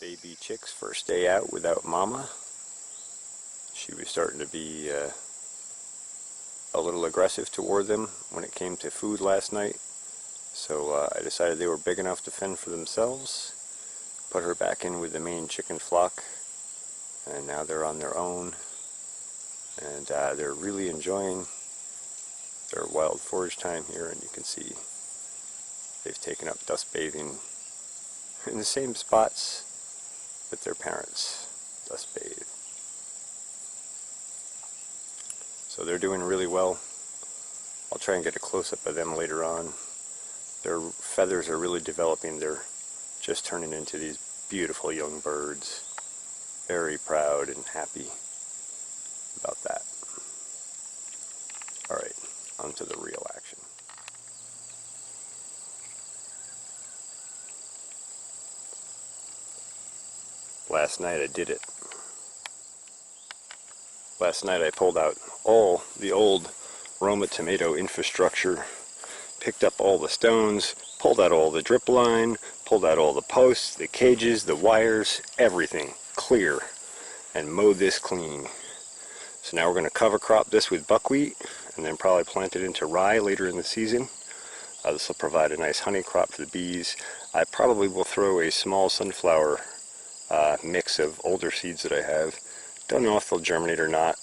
Baby chicks first day out without mama. She was starting to be a little aggressive toward them when it came to food last night. So I decided they were big enough to fend for themselves. Put her back in with the main chicken flock. And now they're on their own. And they're really enjoying their wild forage time here. And you can see they've taken up dust bathing in the same spots with their parents dust bathe. So they're doing really well. I'll try and get a close-up of them later on. Their feathers are really developing. They're just turning into these beautiful young birds. Very proud and happy about that. Alright, on to the real action. Last night I did it. Last night I pulled out all the old Roma tomato infrastructure, picked up all the stones, pulled out all the drip line, pulled out all the posts, the cages, the wires, everything clear, and mowed this clean. So now we're going to cover crop this with buckwheat and then probably plant it into rye later in the season. This will provide a nice honey crop for the bees. I probably will throw a small sunflower mix of older seeds that I have. Don't know if they'll germinate or not,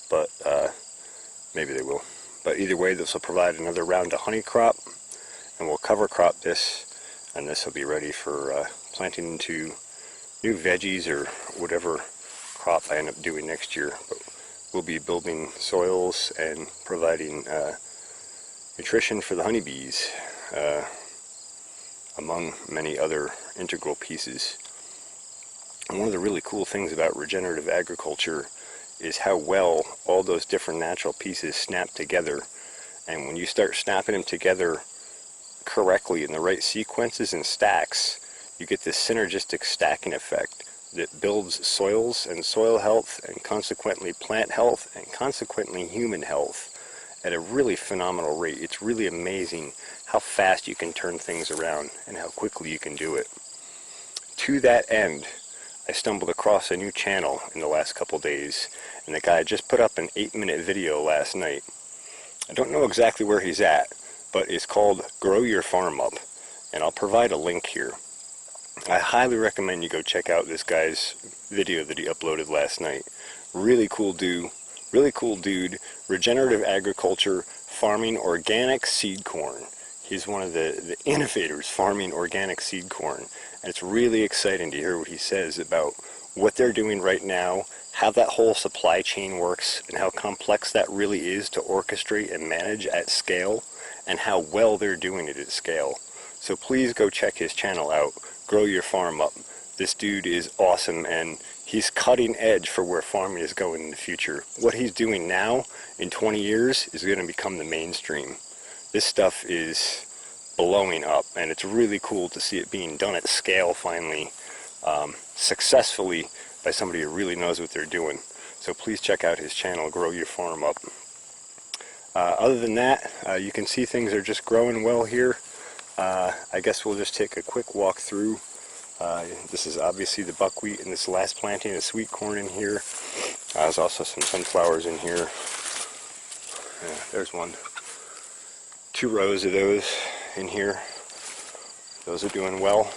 but maybe they will. But either way, this will provide another round of honey crop, and we'll cover crop this, and this will be ready for planting into new veggies or whatever crop I end up doing next year. But we'll be building soils and providing nutrition for the honeybees, among many other integral pieces. And one of the really cool things about regenerative agriculture is how well all those different natural pieces snap together. And when you start snapping them together correctly in the right sequences and stacks, you get this synergistic stacking effect that builds soils and soil health, and consequently plant health, and consequently human health at a really phenomenal rate. It's really amazing how fast you can turn things around and how quickly you can do it. To that end, I stumbled across a new channel in the last couple days, and the guy just put up an 8-minute video last night. I don't know exactly where he's at, but it's called Grow Your Farm Up, and I'll provide a link here. I highly recommend you go check out this guy's video that he uploaded last night. Really cool dude, regenerative agriculture, farming organic seed corn. He's one of the innovators farming organic seed corn. And it's really exciting to hear what he says about what they're doing right now, how that whole supply chain works, and how complex that really is to orchestrate and manage at scale, and how well they're doing it at scale. So please go check his channel out, Grow Your Farm Up. This dude is awesome, and he's cutting edge for where farming is going in the future. What he's doing now, in 20 years, is going to become the mainstream. This stuff is blowing up, and it's really cool to see it being done at scale finally, successfully, by somebody who really knows what they're doing. So please check out his channel, Grow Your Farm Up. Other than that, you can see things are just growing well here. I guess we'll just take a quick walk through. This is obviously the buckwheat in this last planting of sweet corn in here. There's also some sunflowers in here. Yeah, there's one. 2 rows of those in here. Those are doing well.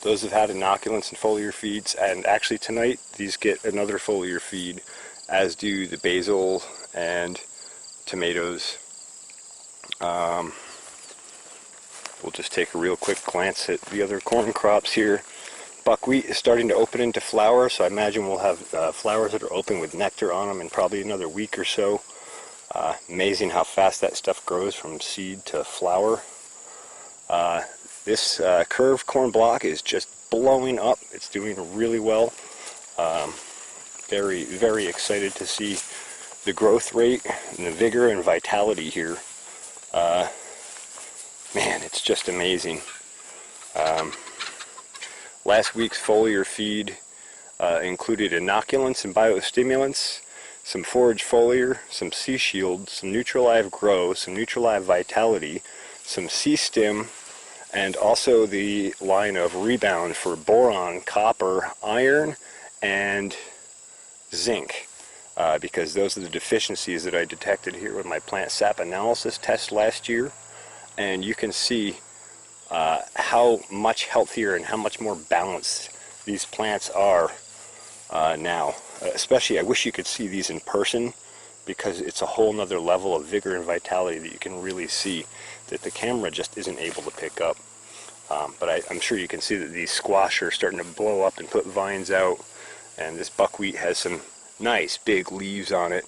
Those have had inoculants and foliar feeds, and actually tonight these get another foliar feed, as do the basil and tomatoes. We'll just take a real quick glance at the other corn crops here. Buckwheat is starting to open into flower, so I imagine we'll have flowers that are open with nectar on them in probably another week or so. Amazing how fast that stuff grows from seed to flower. This curved corn block is just blowing up. It's doing really well. Very, very excited to see the growth rate and the vigor and vitality here. Man, it's just amazing. Last week's foliar feed included inoculants and biostimulants, some forage foliar, some sea shield, some Neutralive Grow, some Neutralive Vitality, some C-Stim, and also the line of rebound for boron, copper, iron, and zinc, because those are the deficiencies that I detected here with my plant sap analysis test last year. And you can see how much healthier and how much more balanced these plants are now. Especially, I wish you could see these in person, because it's a whole nother level of vigor and vitality that you can really see that the camera just isn't able to pick up. But I'm sure you can see that these squash are starting to blow up and put vines out, and this buckwheat has some nice big leaves on it.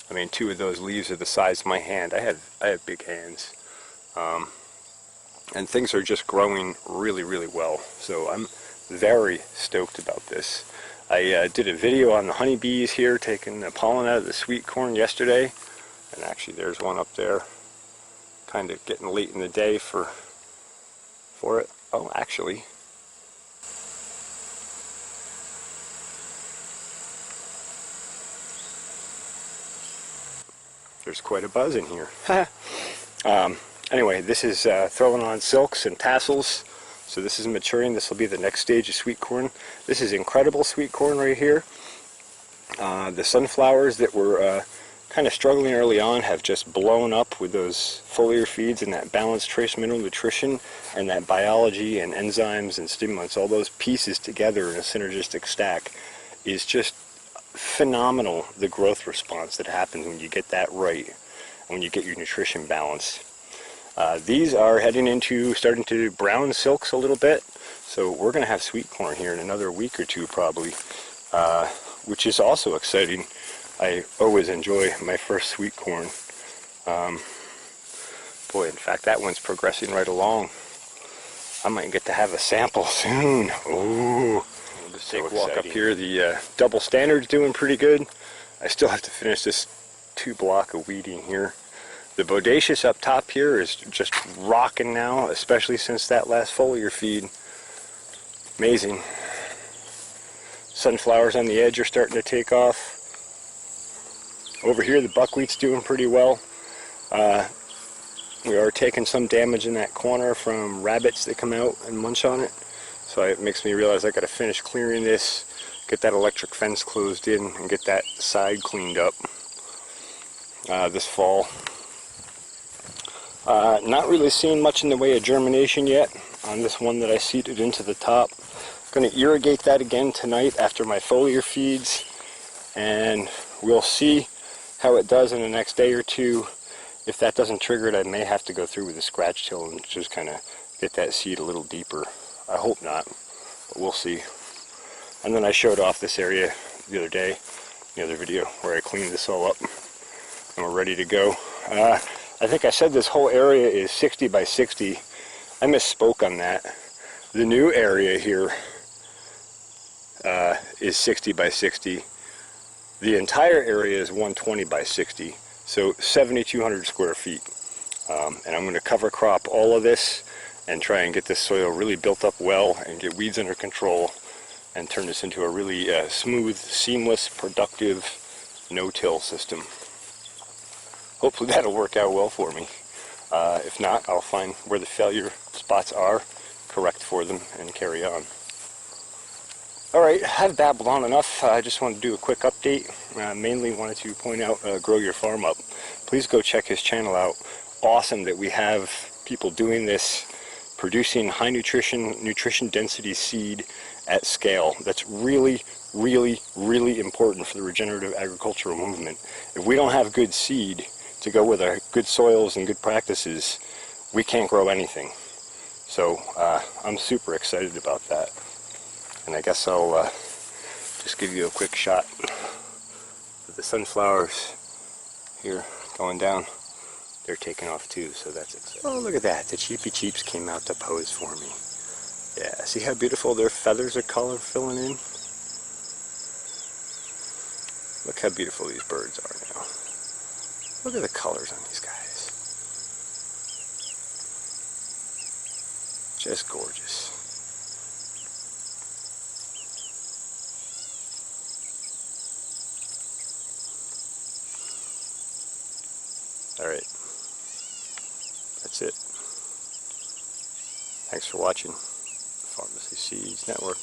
I mean, 2 of those leaves are the size of my hand. I have big hands. And things are just growing really, really well. So I'm very stoked about this. I did a video on the honeybees here, taking the pollen out of the sweet corn yesterday. And actually there's one up there, kind of getting late in the day for it. Oh, actually. There's quite a buzz in here. Anyway, this is throwing on silks and tassels. So this is maturing. This will be the next stage of sweet corn. This is incredible sweet corn right here. The sunflowers that were kind of struggling early on have just blown up with those foliar feeds and that balanced trace mineral nutrition and that biology and enzymes and stimulants. All those pieces together in a synergistic stack is just phenomenal, the growth response that happens when you get that right, when you get your nutrition balanced. These are heading into starting to brown silks a little bit, so we're going to have sweet corn here in another week or two probably, which is also exciting. I always enjoy my first sweet corn. Boy, in fact, that one's progressing right along. I might get to have a sample soon. Ooh. Just take a walk up here. The double standard's doing pretty good. I still have to finish this 2 block of weeding here. The bodacious up top here is just rocking now, especially since that last foliar feed. Amazing. Sunflowers on the edge are starting to take off. Over here the buckwheat's doing pretty well. We are taking some damage in that corner from rabbits that come out and munch on it. So it makes me realize I got to finish clearing this, get that electric fence closed in, and get that side cleaned up this fall. Not really seeing much in the way of germination yet on this one that I seeded into the top. Going to irrigate that again tonight after my foliar feeds, and we'll see how it does in the next day or two. If that doesn't trigger it, I may have to go through with a scratch till and just kind of get that seed a little deeper. I hope not, but we'll see. And then I showed off this area the other day, the other video, where I cleaned this all up and we're ready to go. I think I said this whole area is 60 by 60. I misspoke on that. The new area here is 60 by 60. The entire area is 120 by 60, so 7,200 square feet. And I'm going to cover crop all of this and try and get this soil really built up well and get weeds under control and turn this into a really smooth, seamless, productive no-till system. Hopefully that'll work out well for me. If not, I'll find where the failure spots are, correct for them, and carry on. Alright, I've babbled on enough. I just wanted to do a quick update. Mainly wanted to point out Grow Your Farm Up. Please go check his channel out. Awesome that we have people doing this, producing high nutrition density seed at scale. That's really, really, really important for the regenerative agricultural movement. If we don't have good seed to go with our good soils and good practices, we can't grow anything. So I'm super excited about that. And I guess I'll just give you a quick shot of the sunflowers here going down. They're taking off too, so that's exciting. Oh, look at that. The cheepy cheeps came out to pose for me. Yeah, see how beautiful their feathers are color filling in? Look how beautiful these birds are now. Look at the colors on these guys. Just gorgeous. Alright. That's it. Thanks for watching Pharmacy Seeds Network.